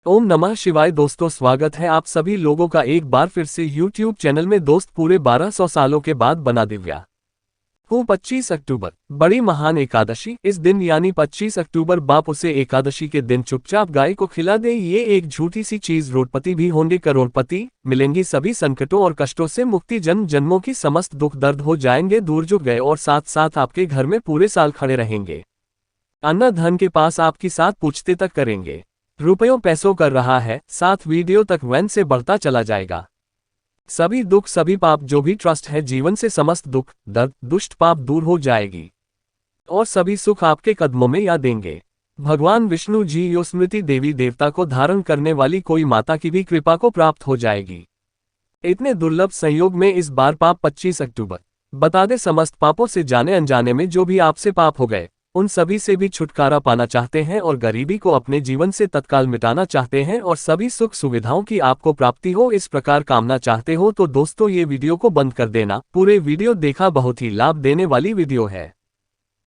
ओम नमः शिवाय। दोस्तों, स्वागत है आप सभी लोगों का एक बार फिर से YouTube चैनल में। दोस्त, पूरे 1200 सालों के बाद बना दिव्या को 25 अक्टूबर, बड़ी महान एकादशी। इस दिन यानी 25 अक्टूबर बाप उसे एकादशी के दिन चुपचाप गाय को खिला दे। ये एक झूठी सी चीज। रोडपति भी होंगे करोड़पति, मिलेंगी सभी संकटों और कष्टों से मुक्ति। जन्म जन्मों की समस्त दुख दर्द हो जाएंगे दूर, जो गए और साथ साथ आपके घर में पूरे साल खड़े रहेंगे। अन्न धन के पास आपकी साथ पूछते तक करेंगे। रुपयों पैसों कर रहा है साथ, वीडियो तक वैन से बढ़ता चला जाएगा। सभी दुख सभी पाप जो भी ट्रस्ट है जीवन से, समस्त दुख दर्द दुष्ट पाप दूर हो जाएगी और सभी सुख आपके कदमों में या देंगे। भगवान विष्णु जी यो स्मृति देवी देवता को धारण करने वाली कोई माता की भी कृपा को प्राप्त हो जाएगी। इतने दुर्लभ संयोग में इस बार पाप 25 अक्टूबर। बता दे, समस्त पापों से जाने अनजाने में जो भी आपसे पाप हो गए उन सभी से भी छुटकारा पाना चाहते हैं और गरीबी को अपने जीवन से तत्काल मिटाना चाहते हैं और सभी सुख सुविधाओं की आपको प्राप्ति हो, इस प्रकार कामना चाहते हो तो दोस्तों ये वीडियो को बंद कर देना। पूरे वीडियो देखा, बहुत ही लाभ देने वाली वीडियो है।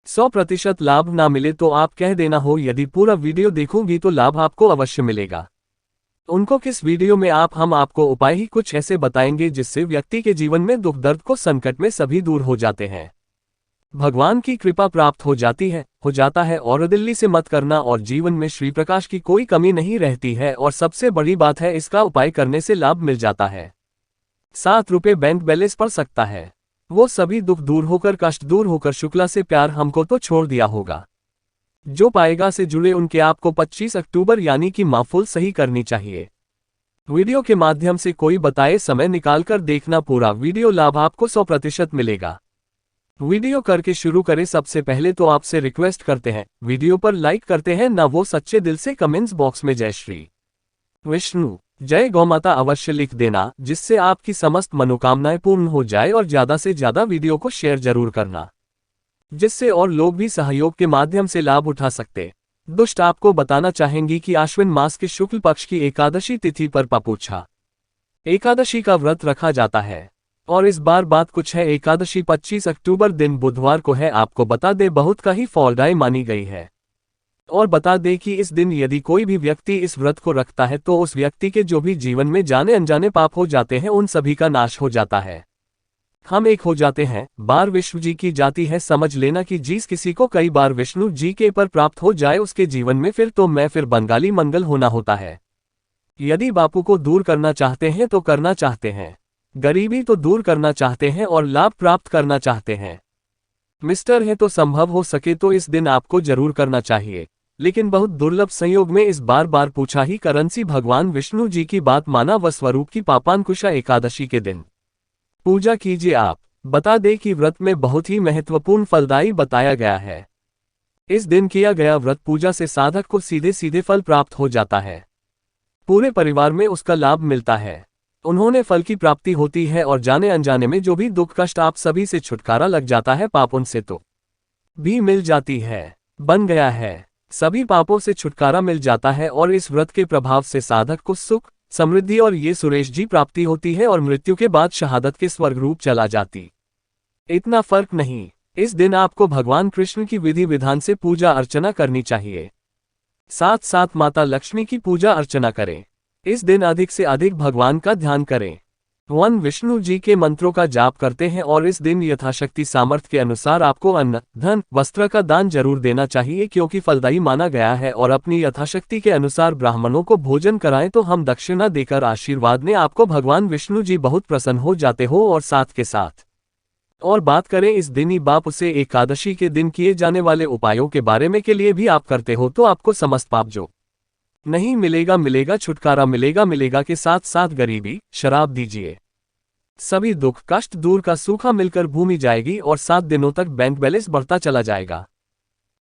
100% लाभ ना मिले तो आप कह देना हो, यदि पूरा वीडियो देखूंगी तो लाभ आपको अवश्य मिलेगा। उनको किस वीडियो में हम आपको उपाय ही कुछ ऐसे बताएंगे जिससे व्यक्ति के जीवन में दुख दर्द को संकट में सभी दूर हो जाते हैं, भगवान की कृपा प्राप्त हो जाता है। और दिल्ली से मत करना और जीवन में श्री प्रकाश की कोई कमी नहीं रहती है। और सबसे बड़ी बात है, इसका उपाय करने से लाभ मिल जाता है। 7 रुपये बैंक बैलेंस पड़ सकता है। वो सभी दुख दूर होकर, कष्ट दूर होकर, शुक्ला से प्यार हमको तो छोड़ दिया होगा। जो पाएगा से जुड़े उनके आपको 25 अक्टूबर यानी कि माफुल सही करनी चाहिए। वीडियो के माध्यम से कोई बताए समय निकालकर देखना पूरा वीडियो, लाभ आपको 100% मिलेगा। वीडियो करके शुरू करें। सबसे पहले तो आपसे रिक्वेस्ट करते हैं, वीडियो पर लाइक करते हैं ना वो सच्चे दिल से कमेंट्स बॉक्स में जय श्री विष्णु, जय गौमाता अवश्य लिख देना, जिससे आपकी समस्त मनोकामनाएं पूर्ण हो जाए। और ज्यादा से ज्यादा वीडियो को शेयर जरूर करना, जिससे और लोग भी सहयोग के माध्यम से लाभ उठा सकते। दुष्ट आपको बताना चाहेंगी कि आश्विन मास के शुक्ल पक्ष की एकादशी तिथि पर पापूछा एकादशी का व्रत रखा जाता है। और इस बार बात कुछ है, एकादशी 25 अक्टूबर दिन बुधवार को है। आपको बता दे, बहुत का ही फलदायी मानी गई है। और बता दे कि इस दिन यदि कोई भी व्यक्ति इस व्रत को रखता है तो उस व्यक्ति के जो भी जीवन में जाने अनजाने पाप हो जाते हैं उन सभी का नाश हो जाता है। हम एक हो जाते हैं। बार विष्णु जी की जाती है। समझ लेना कि जिस किसी को कई बार विष्णु जी के पर प्राप्त हो जाए उसके जीवन में फिर बंगाली मंगल होना होता है। यदि बापू को दूर करना चाहते हैं तो करना चाहते हैं, गरीबी तो दूर करना चाहते हैं और लाभ प्राप्त करना चाहते हैं, मिस्टर है तो संभव हो सके तो इस दिन आपको जरूर करना चाहिए। लेकिन बहुत दुर्लभ संयोग में इस बार पूछा ही करेंसी भगवान विष्णु जी की बात माना व स्वरूप की पापांकुशा एकादशी के दिन पूजा कीजिए आप। बता दे कि व्रत में बहुत ही महत्वपूर्ण फलदायी बताया गया है। इस दिन किया गया व्रत पूजा से साधक को सीधे सीधे फल प्राप्त हो जाता है, पूरे परिवार में उसका लाभ मिलता है, उन्होंने फल की प्राप्ति होती है और जाने अनजाने में जो भी दुख कष्ट आप सभी से छुटकारा लग जाता है, पाप उनसे तो भी मिल जाती है। बन गया है, सभी पापों से छुटकारा मिल जाता है और इस व्रत के प्रभाव से साधक को सुख समृद्धि और ये सुरेश जी प्राप्ति होती है और मृत्यु के बाद शहादत के स्वर्ग रूप चला जाती। इतना फर्क नहीं। इस दिन आपको भगवान कृष्ण की विधि विधान से पूजा अर्चना करनी चाहिए, साथ साथ माता लक्ष्मी की पूजा अर्चना करें। इस दिन अधिक से अधिक भगवान का ध्यान करें। विष्णु जी के मंत्रों का जाप करते हैं और इस दिन यथाशक्ति सामर्थ्य के अनुसार आपको अन्न धन वस्त्र का दान जरूर देना चाहिए, क्योंकि फलदायी माना गया है। और अपनी यथाशक्ति के अनुसार ब्राह्मणों को भोजन कराएं तो हम दक्षिणा देकर आशीर्वाद ने आपको भगवान विष्णु जी बहुत प्रसन्न हो जाते हो। और साथ के साथ और बात करें इस दिन ही बाप उसे एकादशी के दिन किए जाने वाले उपायों के बारे में के लिए भी आप करते हो तो आपको समस्त पाप जो नहीं मिलेगा छुटकारा मिलेगा के साथ साथ गरीबी शराब दीजिए, सभी दुख कष्ट दूर का सूखा मिलकर भूमि जाएगी और 7 दिनों तक बैंक बैलेंस बढ़ता चला जाएगा।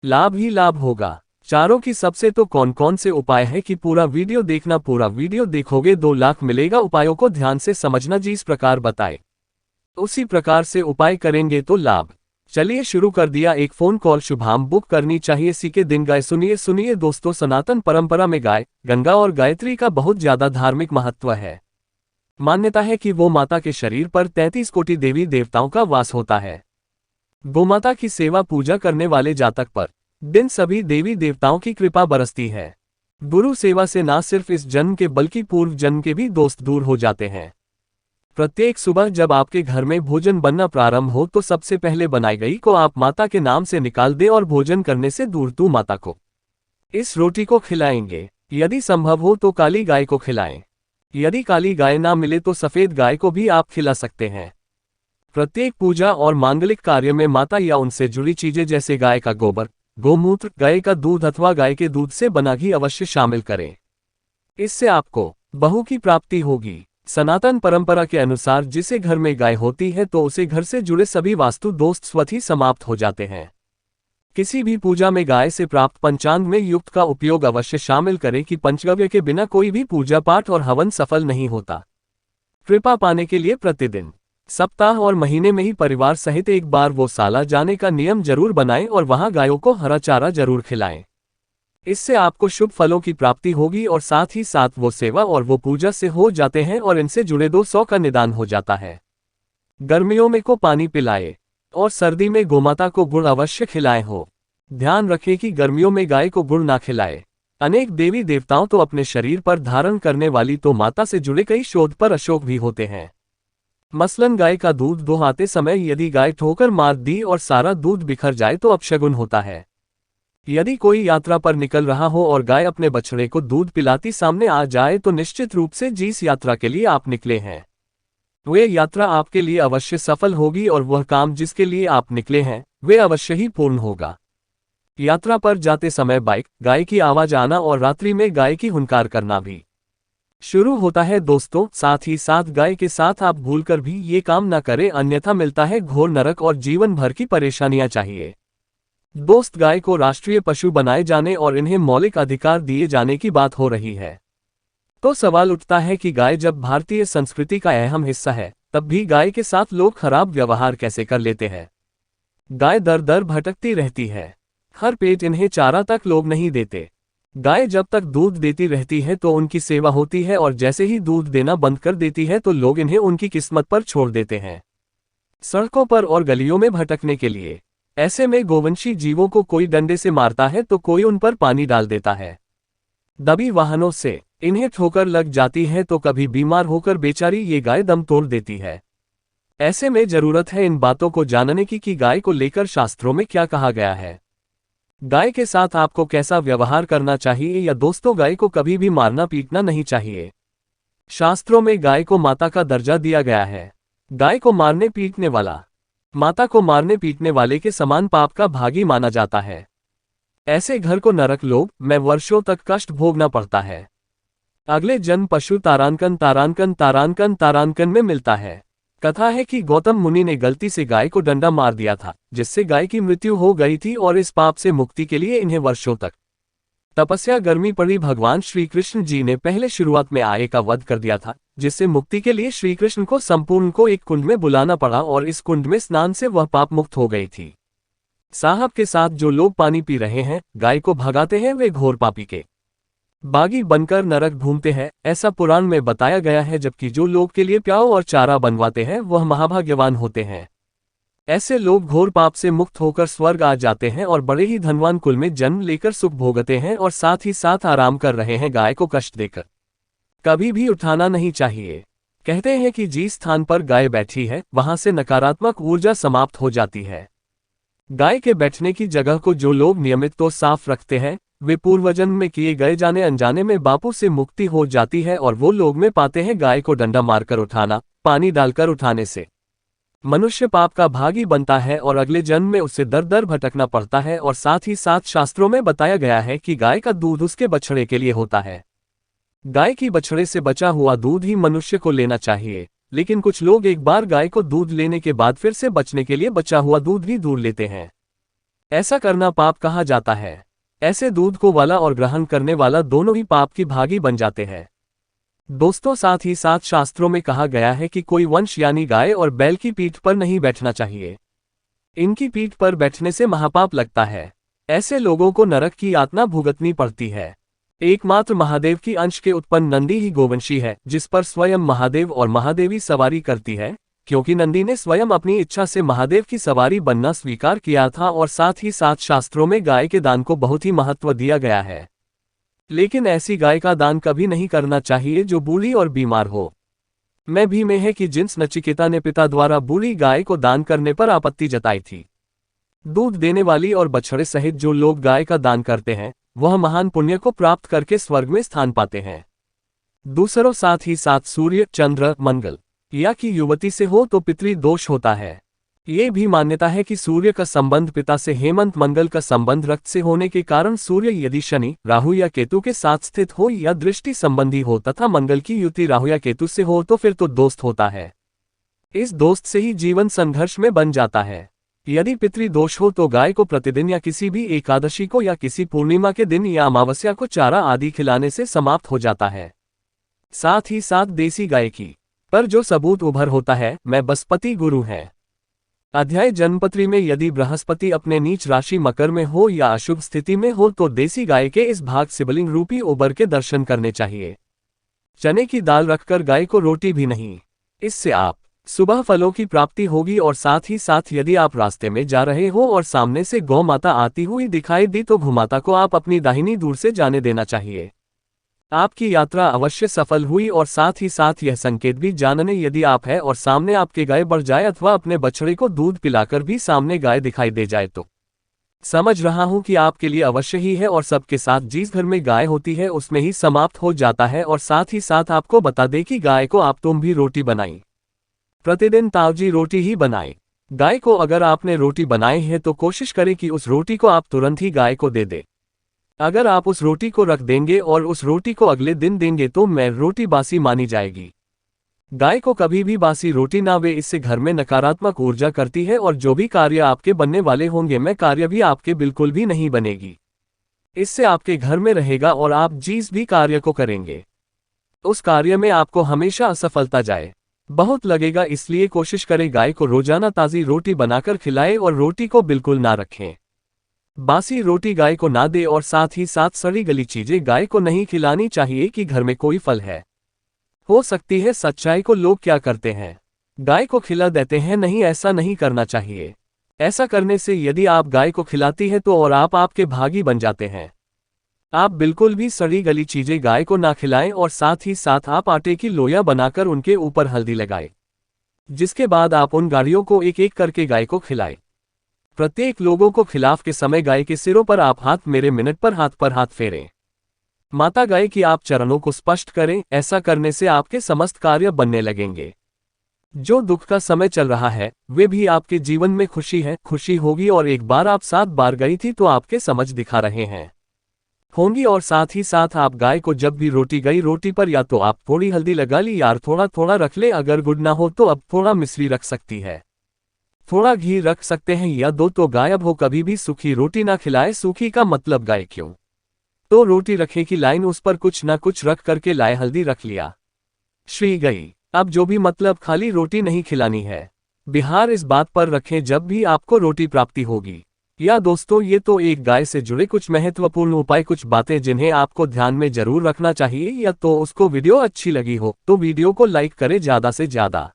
लाभ ही लाभ होगा। चारों की सबसे तो कौन कौन से उपाय है कि पूरा वीडियो देखना। पूरा वीडियो देखोगे 2 लाख मिलेगा। उपायों को ध्यान से समझना, जिस प्रकार बताए उसी प्रकार से उपाय करेंगे तो लाभ। चलिए शुरू कर दिया। एक फोन कॉल शुभाम बुक करनी चाहिए। सी के दिन गाय सुनिए दोस्तों, सनातन परंपरा में गाय गंगा और गायत्री का बहुत ज्यादा धार्मिक महत्व है। मान्यता है कि वो माता के शरीर पर 33 कोटि देवी देवताओं का वास होता है। गोमाता की सेवा पूजा करने वाले जातक पर दिन सभी देवी देवताओं की कृपा बरसती है। गुरु सेवा से ना सिर्फ इस जन्म के बल्कि पूर्व जन्म के भी दोस्त दूर हो जाते हैं। प्रत्येक सुबह जब आपके घर में भोजन बनना प्रारंभ हो तो सबसे पहले बनाई गई को आप माता के नाम से निकाल दें और भोजन करने से दूर तू माता को इस रोटी को खिलाएंगे। यदि संभव हो तो काली गाय को खिलाएं। यदि काली गाय ना मिले तो सफेद गाय को भी आप खिला सकते हैं। प्रत्येक पूजा और मांगलिक कार्य में माता या उनसे जुड़ी चीजें जैसे गाय का गोबर, गोमूत्र, गाय का दूध अथवा गाय के दूध से बना घी अवश्य शामिल करें। इससे आपको बहू की प्राप्ति होगी। सनातन परंपरा के अनुसार जिसे घर में गाय होती है तो उसे घर से जुड़े सभी वास्तु दोष स्वतः ही समाप्त हो जाते हैं। किसी भी पूजा में गाय से प्राप्त पंचांग में युक्त का उपयोग अवश्य शामिल करें कि पंचगव्य के बिना कोई भी पूजा पाठ और हवन सफल नहीं होता। कृपा पाने के लिए प्रतिदिन, सप्ताह और महीने में ही परिवार सहित एक बार वो साला जाने का नियम जरूर बनाएं और वहां गायों को हरा चारा जरूर खिलाएं। इससे आपको शुभ फलों की प्राप्ति होगी और साथ ही साथ वो सेवा और वो पूजा से हो जाते हैं और इनसे जुड़े 200 का निदान हो जाता है। गर्मियों में को पानी पिलाए और सर्दी में गोमाता को गुड़ अवश्य खिलाए हो। ध्यान रखें कि गर्मियों में गाय को गुड़ ना खिलाए। अनेक देवी देवताओं तो अपने शरीर पर धारण करने वाली तो माता से जुड़े कई शोध पर अशोक भी होते हैं। मसलन गाय का दूध दोहाते समय यदि गाय ठोकर मार दी और सारा दूध बिखर जाए तो अपशगुन होता है। यदि कोई यात्रा पर निकल रहा हो और गाय अपने बछड़े को दूध पिलाती सामने आ जाए तो निश्चित रूप से जिस यात्रा के लिए आप निकले हैं वे यात्रा आपके लिए अवश्य सफल होगी और वह काम जिसके लिए आप निकले हैं वे अवश्य ही पूर्ण होगा। यात्रा पर जाते समय बाइक, गाय की आवाज आना और रात्रि में गाय की हुंकार करना भी शुरू होता है। दोस्तों, साथ ही साथ गाय के साथ आप भूलकर भी ये काम न करें, अन्यथा मिलता है घोर नरक और जीवन भर की परेशानियां चाहिए। दोस्त, गाय को राष्ट्रीय पशु बनाए जाने और इन्हें मौलिक अधिकार दिए जाने की बात हो रही है तो सवाल उठता है कि गाय जब भारतीय संस्कृति का अहम हिस्सा है तब भी गाय के साथ लोग खराब व्यवहार कैसे कर लेते हैं। गाय दर दर भटकती रहती है, हर पेट इन्हें चारा तक लोग नहीं देते। गाय जब तक दूध देती रहती है तो उनकी सेवा होती है और जैसे ही दूध देना बंद कर देती है तो लोग इन्हें उनकी किस्मत पर छोड़ देते हैं, सड़कों पर और गलियों में भटकने के लिए। ऐसे में गोवंशी जीवों को कोई डंडे से मारता है तो कोई उन पर पानी डाल देता है। दबी वाहनों से इन्हें ठोकर लग जाती है तो कभी बीमार होकर बेचारी ये गाय दम तोड़ देती है। ऐसे में जरूरत है इन बातों को जानने की कि गाय को लेकर शास्त्रों में क्या कहा गया है, गाय के साथ आपको कैसा व्यवहार करना चाहिए। या दोस्तों, गाय को कभी भी मारना पीटना नहीं चाहिए। शास्त्रों में गाय को माता का दर्जा दिया गया है। गाय को मारने पीटने वाला माता को मारने पीटने वाले के समान पाप का भागी माना जाता है। ऐसे घर को नरक लोक में वर्षों तक कष्ट भोगना पड़ता है। अगले जन्म पशु तारांकन में मिलता है। कथा है कि गौतम मुनि ने गलती से गाय को डंडा मार दिया था, जिससे गाय की मृत्यु हो गई थी और इस पाप से मुक्ति के लिए इन्हें वर्षों तक तपस्या करनी पड़ी। भगवान श्री कृष्ण जी ने पहले शुरुआत में आये का वध कर दिया था, जिससे मुक्ति के लिए श्री कृष्ण को संपूर्ण को एक कुंड में बुलाना पड़ा और इस कुंड में स्नान से वह पाप मुक्त हो गई थी। साहब के साथ जो लोग पानी पी रहे हैं, गाय को भगाते हैं, वे घोर पापी के बागी बनकर नरक घूमते हैं, ऐसा पुराण में बताया गया है। जबकि जो लोग के लिए प्याऊ और चारा बनवाते हैं वह महाभाग्यवान होते हैं। ऐसे लोग घोर पाप से मुक्त होकर स्वर्ग आ जाते हैं और बड़े ही धनवान कुल में जन्म लेकर सुख भोगते हैं और साथ ही साथ आराम कर रहे हैं। गाय को कष्ट देकर कभी भी उठाना नहीं चाहिए। कहते हैं कि जिस स्थान पर गाय बैठी है वहां से नकारात्मक ऊर्जा समाप्त हो जाती है। गाय के बैठने की जगह को जो लोग नियमित तो साफ रखते हैं वे पूर्वजन्म में किए गए जाने अनजाने में बापू से मुक्ति हो जाती है और वो लोग में पाते हैं गाय को डंडा मारकर उठाना, पानी डालकर उठाने से मनुष्य पाप का भागी बनता है और अगले जन्म में उसे दर दर भटकना पड़ता है। और साथ ही साथ शास्त्रों में बताया गया है कि गाय का दूध उसके बछड़े के लिए होता है। गाय की बछड़े से बचा हुआ दूध ही मनुष्य को लेना चाहिए, लेकिन कुछ लोग एक बार गाय को दूध लेने के बाद फिर से बचने के लिए बचा हुआ दूध भी दूर लेते हैं। ऐसा करना पाप कहा जाता है। ऐसे दूध को वाला और ग्रहण करने वाला दोनों ही पाप की भागी बन जाते हैं। दोस्तों, साथ ही साथ शास्त्रों में कहा गया है कि कोई वंश यानी गाय और बैल की पीठ पर नहीं बैठना चाहिए। इनकी पीठ पर बैठने से महापाप लगता है। ऐसे लोगों को नरक की यातना भुगतनी पड़ती है। एकमात्र महादेव की अंश के उत्पन्न नंदी ही गोवंशी है, जिस पर स्वयं महादेव और महादेवी सवारी करती है, क्योंकि नंदी ने स्वयं अपनी इच्छा से महादेव की सवारी बनना स्वीकार किया था। और साथ ही साथ शास्त्रों में गाय के दान को बहुत ही महत्व दिया गया है। लेकिन ऐसी गाय का दान कभी नहीं करना चाहिए जो बूढ़ी और बीमार हो। मैं भी में है कि जिस नचिकेता ने पिता द्वारा बूढ़ी गाय को दान करने पर आपत्ति जताई थी। दूध देने वाली और बछड़े सहित जो लोग गाय का दान करते हैं वह महान पुण्य को प्राप्त करके स्वर्ग में स्थान पाते हैं। दूसरों साथ ही साथ सूर्य, चंद्र, मंगल या कि युवती से हो तो पितृदोष होता है। ये भी मान्यता है कि सूर्य का संबंध पिता से, हेमंत मंगल का संबंध रक्त से होने के कारण सूर्य यदि शनि, राहु या केतु के साथ स्थित हो या दृष्टि संबंधी हो तथा मंगल की युति राहु या केतु से हो तो फिर तो दोस्त होता है। इस दोस्त से ही जीवन संघर्ष में बन जाता है। यदि पितृदोष हो तो गाय को प्रतिदिन या किसी भी एकादशी को या किसी पूर्णिमा के दिन या अमावस्या को चारा आदि खिलाने से समाप्त हो जाता है। साथ ही साथ देसी गाय की पर जो सबूत उभर होता है मैं बृहस्पति गुरु है। अध्याय जन्मपत्री में यदि बृहस्पति अपने नीच राशि मकर में हो या अशुभ स्थिति में हो तो देसी गाय के इस भाग शिवलिंग रूपी उबर के दर्शन करने चाहिए। चने की दाल रखकर गाय को रोटी भी नहीं। इससे आप सुबह फलों की प्राप्ति होगी और साथ ही साथ यदि आप रास्ते में जा रहे हो और सामने से गौ माता आती हुई दिखाई दी तो भूमाता को आप अपनी दाहिनी दूर से जाने देना चाहिए। आपकी यात्रा अवश्य सफल हुई और साथ ही साथ यह संकेत भी जानने यदि आप है और सामने आपके गाय बढ़ जाए अथवा अपने बछड़े को दूध पिलाकर भी सामने गाय दिखाई दे जाए तो समझ रहा हूं कि आपके लिए अवश्य ही है और सबके साथ जिस घर में गाय होती है उसमें ही समाप्त हो जाता है। और साथ ही साथ आपको बता दे कि गाय को आप तुम भी रोटी बनाई, प्रतिदिन ताजी रोटी ही बनाए। गाय को अगर आपने रोटी बनाई है तो कोशिश करें कि उस रोटी को आप तुरंत ही गाय को दे दे। अगर आप उस रोटी को रख देंगे और उस रोटी को अगले दिन देंगे तो मैं रोटी बासी मानी जाएगी। गाय को कभी भी बासी रोटी ना वे, इससे घर में नकारात्मक ऊर्जा करती है और जो भी कार्य आपके बनने वाले होंगे मैं कार्य भी आपके बिल्कुल भी नहीं बनेगी। इससे आपके घर में रहेगा और आप जिस भी कार्य को करेंगे उस कार्य में आपको हमेशा असफलता जाए बहुत लगेगा। इसलिए कोशिश करें गाय को रोजाना ताज़ी रोटी बनाकर खिलाए और रोटी को बिल्कुल ना रखें। बासी रोटी गाय को ना दे और साथ ही साथ सड़ी गली चीजें गाय को नहीं खिलानी चाहिए कि घर में कोई फल है। हो सकती है सच्चाई को लोग क्या करते हैं, गाय को खिला देते हैं। नहीं, ऐसा नहीं करना चाहिए। ऐसा करने से यदि आप गाय को खिलाती है तो और आप आपके भागी बन जाते हैं। आप बिल्कुल भी सड़ी गली चीजें गाय को ना खिलाएं और साथ ही साथ आप आटे की लोया बनाकर उनके ऊपर हल्दी लगाएं, जिसके बाद आप उन गाड़ियों को एक एक करके गाय को खिलाएं। प्रत्येक लोगों को खिलाफ के समय गाय के सिरों पर आप हाथ मेरे मिनट पर हाथ फेरें। माता गाय की आप चरणों को स्पष्ट करें। ऐसा करने से आपके समस्त कार्य बनने लगेंगे। जो दुख का समय चल रहा है वे भी आपके जीवन में खुशी होगी। और एक बार आप 7 बार गई थी तो आपके समझ दिखा रहे हैं होंगी। और साथ ही साथ आप गाय को जब भी रोटी गई रोटी पर या तो आप थोड़ी हल्दी लगा ली या थोड़ा थोड़ा रख ले। अगर गुड़ ना हो तो अब थोड़ा मिश्री रख सकती है, थोड़ा घी रख सकते हैं या 2 तो गायब हो। कभी भी सूखी रोटी ना खिलाए। सूखी का मतलब गाय क्यों तो रोटी रखे की लाइन उस पर कुछ ना कुछ रख करके लाए, हल्दी रख लिया, श्री गई। अब जो भी मतलब खाली रोटी नहीं खिलानी है। बिहार इस बात पर रखें जब भी आपको रोटी प्राप्ति होगी। या दोस्तों ये तो एक गाय से जुड़े कुछ महत्वपूर्ण उपाय, कुछ बातें जिन्हें आपको ध्यान में जरूर रखना चाहिए। या तो उसको वीडियो अच्छी लगी हो तो वीडियो को लाइक करें ज़्यादा से ज़्यादा।